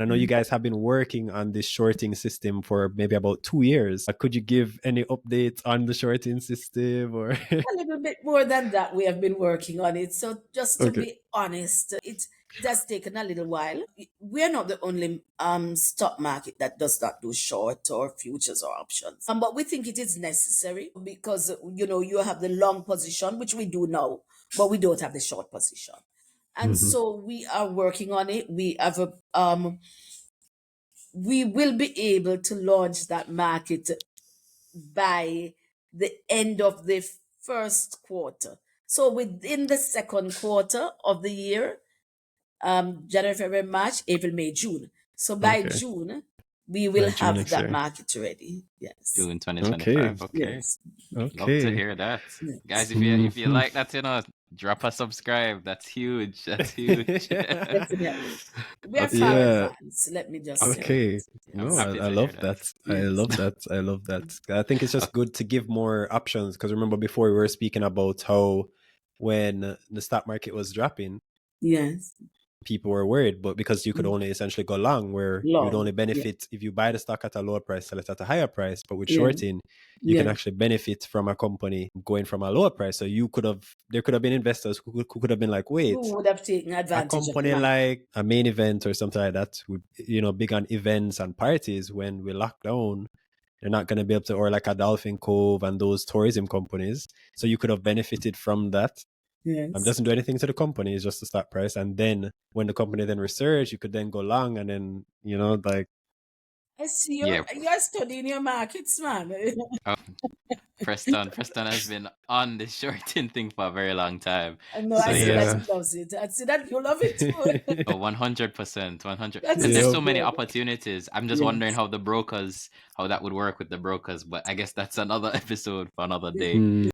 I know you guys have been working on this shorting system for maybe about 2 years. Could you give any updates on the shorting system or? A little bit more than that, we have been working on it. So just to Okay. be honest, it has taken a little while. We are not the only stock market that does not do short or futures or options. But we think it is necessary because you have the long position, which we do now, but we don't have the short position. And Mhm. so we are working on it. We will be able to launch that market by the end of the first quarter. So within the second quarter of the year, January, February, March, April, May, June. So by Okay. June, we will By June have next that year. market ready. Yes. June Okay. 2025. Okay. Yes. Love to Okay. hear that. Yes. Guys, if you Mhm. like that, drop a subscribe. That's huge. That's huge. Definitely. We are far Yeah. advanced. Let me just say Okay. that. I'm No, Yes. happy I to hear love that. that. I Yes. love that. I love that. I think it's just good to give more options because remember before we were speaking about how when the stock market was dropping, Yes. people were worried, but because you could only essentially go long, where you'd only Long. Yeah. benefit if you buy the stock at a lower price, sell it at a higher price. But with Yeah. shorting, you can Yeah. actually benefit from a company going from a lower price. So there could have been investors who could have been like, wait, Who would have taken a advantage of the company market? like a main event or something like that, would big on events and parties when we lock down. They're not going to be able to, or like a Dolphin Cove and those tourism companies. So you could have benefited from that. Yes. Doesn't do anything to the company, it's just the stock price. And then when the company then research, you could then go long and then, like, I see Yeah. you're studying your markets, man. Oh, Preston has been on the shorting thing for a very long time. I know, So I see that yes. yeah. he loves it. I see that you love it too. Oh, 100%, 100. That Because is there's Yep. so so many good. opportunities. I'm just wondering Yes. how that would work with the brokers. But I guess that's another episode for another day. Yes.